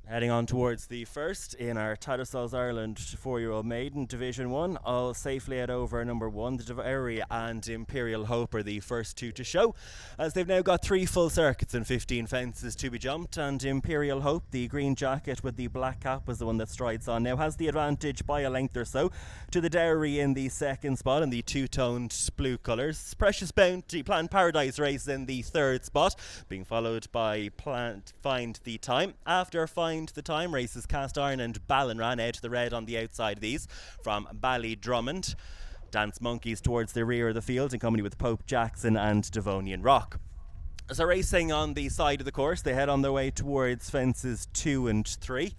Heading on towards the first in our Tattersalls Ireland 4yo Maiden Division 1, all safely out over number 1, the Dairy and Imperial Hope are the first two to show, as they've now got 3 full circuits and 15 fences to be jumped, and Imperial Hope, the green jacket with the black cap, was the one that strides on now, has the advantage by a length or so to the Dairy in the second spot in the two-toned blue colours. Precious Bounty, Planned Paradise race in the third spot, being followed by Find the Time. After Find the Time races Cast Iron and Ballinran out to the red on the outside of these from Ballydrummond. Dance Monkeys towards the rear of the field in company with Pope Jackson and Devonian Rock. So racing on the side of the course, they head on their way towards fences 2 and 3.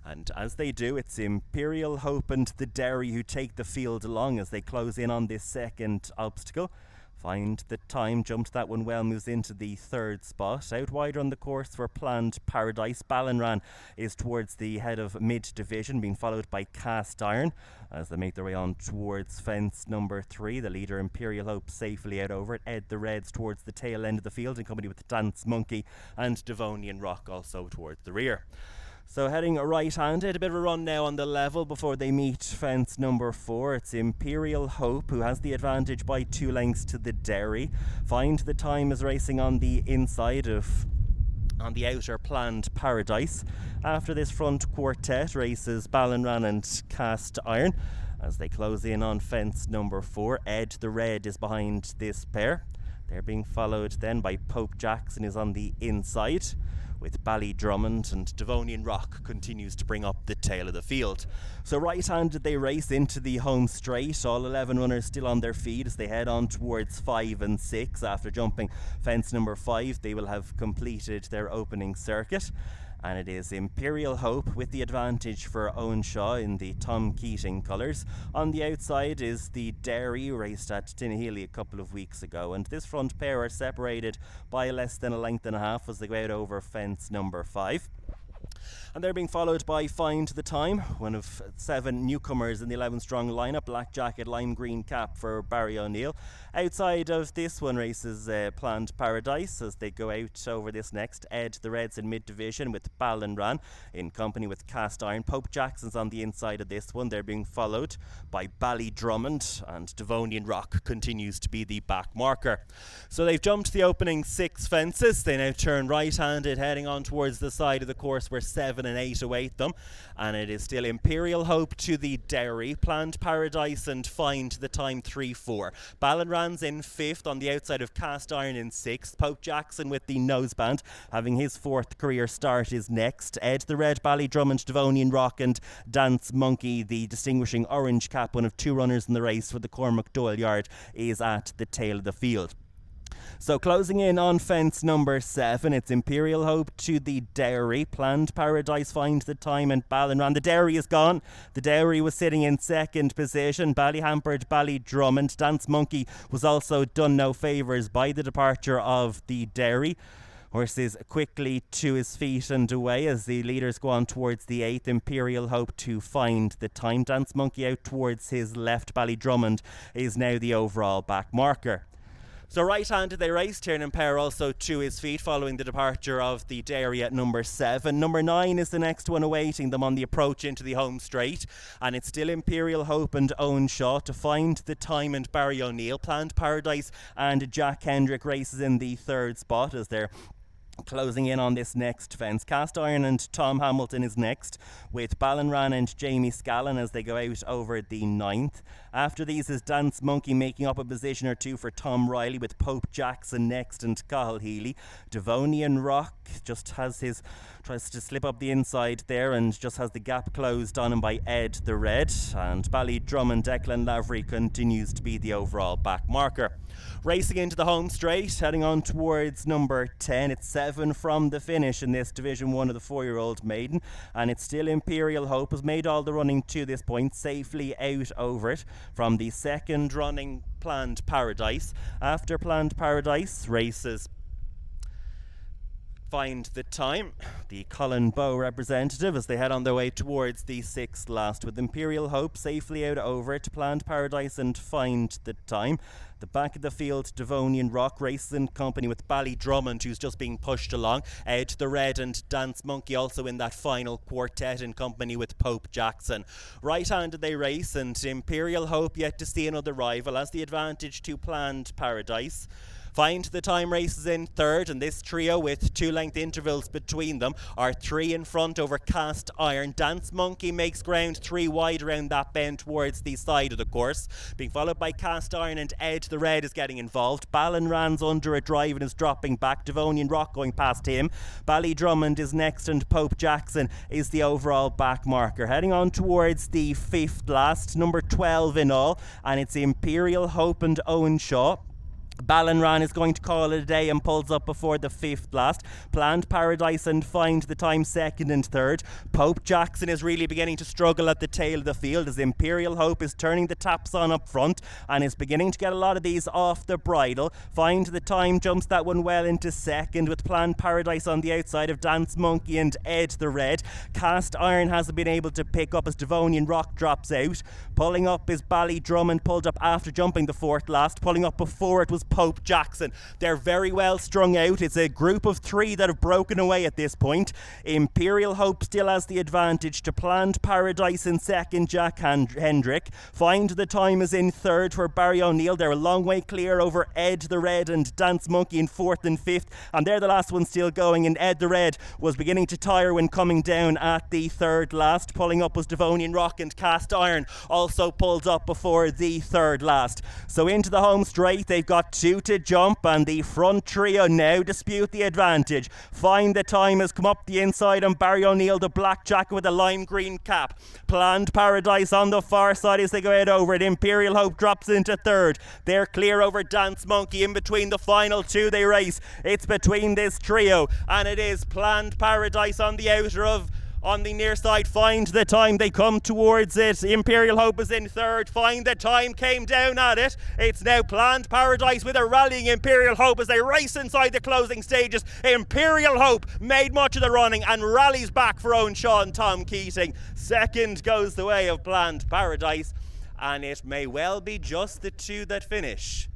And as they do, it's Imperial Hope and the Dairy who take the field along as they close in on this second obstacle. Find the Time, jumped that one well, moves into the third spot. Out wider on the course for Planned Paradise. Ballinran is towards the head of mid-division, being followed by Cast Iron as they make their way on towards fence number 3. The leader, Imperial Hope, safely out over it. Ed the Reds towards the tail end of the field in company with Dance Monkey and Devonian Rock also towards the rear. So heading right-handed, a bit of a run now on the level before they meet fence number 4. It's Imperial Hope who has the advantage by 2 lengths to the Dairy. Find the Time is racing on the inside on the outer Planned Paradise. After this front quartet races Ballinran and Cast Iron as they close in on fence number 4. Ed the Red is behind this pair. They're being followed then by Pope Jackson is on the inside, with Ballydrummond, and Devonian Rock continues to bring up the tail of the field. So right-handed they race into the home straight, all 11 runners still on their feet as they head on towards 5 and 6. After jumping fence number 5, they will have completed their opening circuit. And it is Imperial Hope with the advantage for Owen Shaw in the Tom Keating colours. On the outside is the Dairy, raced at Tinahely a couple of weeks ago, and this front pair are separated by less than a length and a half as they go out over fence number 5. And they're being followed by Find the Time, one of 7 newcomers in the 11-strong lineup. Black jacket, lime green cap for Barry O'Neill. Outside of this one races Planned Paradise as they go out over this next. Ed the Reds in mid-division with Ballinran in company with Cast Iron. Pope Jackson's on the inside of this one. They're being followed by Ballydrummond, and Devonian Rock continues to be the back marker. So they've jumped the opening 6 fences. They now turn right-handed, heading on towards the side of the course where 7 and 8 await them, and it is still Imperial Hope to the Dairy, Planned Paradise and Find the Time 3-4. Ballinran's in 5th on the outside of Cast Iron in 6th. Pope Jackson with the noseband having his 4th career start is next. Ed the Red, Ballydrummond, Devonian Rock and Dance Monkey, the distinguishing orange cap, one of 2 runners in the race for the Cormac Doyle yard, is at the tail of the field. So closing in on fence number 7, it's Imperial Hope to the Dairy, Planned Paradise, Find the Time and Ballinran. The Dairy is gone. The Dairy was sitting in 2nd position. Ballyhampered, Ballydrummond. Dance Monkey was also done no favours by the departure of the Dairy. Horse is quickly to his feet and away as the leaders go on towards the 8th. Imperial Hope to Find the Time. Dance Monkey out towards his left. Ballydrummond is now the overall back marker. So right-handed they race, Tiernan Power also to his feet following the departure of the Dairy at number 7. Number 9 is the next one awaiting them on the approach into the home straight, and it's still Imperial Hope and Owen Shaw to Find the Time and Barry O'Neill. Planned Paradise and Jack Hendrick races in the 3rd spot as they're closing in on this next fence. Cast Iron and Tom Hamilton is next, with Ballinran and Jamie Scallon as they go out over the 9th. After these is Dance Monkey making up a position or 2 for Tom Riley, with Pope Jackson next and Cathal Healy. Devonian Rock just tries to slip up the inside there and just has the gap closed on him by Ed the Red, and Ballydrummond, Declan Lavery continues to be the overall back marker. Racing into the home straight, heading on towards number 10. It's 7 from the finish in this Division 1 of the 4-year-old maiden, and it's still Imperial Hope has made all the running to this point, safely out over it from the 2nd running Planned Paradise. After Planned Paradise races Find the Time, the Colin Bow representative, as they head on their way towards the 6th last, with Imperial Hope safely out over it. Planned Paradise and Find the Time The back of the field, Devonian Rock races in company with Ballydrummond, who's just being pushed along. Ed the Red and Dance Monkey also in that final quartet in company with Pope Jackson. Right-handed they race, and Imperial Hope yet to see another rival as the advantage to Planned Paradise. Find the Time races in third, and this trio with 2-length intervals between them are 3 in front over Cast Iron. Dance Monkey makes ground 3 wide around that bend towards the side of the course, being followed by Cast Iron, and Ed the Red is getting involved. Ballinran's under a drive and is dropping back. Devonian Rock going past him. Ballydrummond is next, and Pope Jackson is the overall back marker. Heading on towards the 5th last, number 12 in all, and it's Imperial Hope and Owen Shaw. Ballinran is going to call it a day and pulls up before the 5th last. Planned Paradise and Find the Time 2nd and 3rd. Pope Jackson is really beginning to struggle at the tail of the field as Imperial Hope is turning the taps on up front and is beginning to get a lot of these off the bridle. Find the Time jumps that one well into 2nd, with Planned Paradise on the outside of Dance Monkey and Ed the Red. Cast Iron hasn't been able to pick up as Devonian Rock drops out. Pulling up is Ballydrummond, pulled up after jumping the 4th last. Pulling up before it was Pope Jackson. They're very well strung out. It's a group of 3 that have broken away at this point. Imperial Hope still has the advantage to Planned Paradise in 2nd, Jack Hendrick. Find the Time is in 3rd for Barry O'Neill. They're a long way clear over Ed the Red and Dance Monkey in 4th and 5th, and they're the last one still going, and Ed the Red was beginning to tire when coming down at the 3rd last. Pulling up was Devonian Rock, and Cast Iron also pulled up before the 3rd last. So into the home straight, they've got 2 to jump, and the front trio now dispute the advantage. Find the Time has come up the inside, and Barry O'Neill, the black jacket with a lime green cap. Planned Paradise on the far side as they go out over it. Imperial Hope drops into 3rd. They're clear over Dance Monkey. In between the final 2 they race. It's between this trio, and it is Planned Paradise on the outer of. On the near side, Find the Time, they come towards it. Imperial Hope is in 3rd. Find the Time came down at it. It's now Planned Paradise with a rallying Imperial Hope as they race inside the closing stages. Imperial Hope made much of the running and rallies back for Owen Shaw and Tom Keating. 2nd goes the way of Planned Paradise, and it may well be just the 2 that finish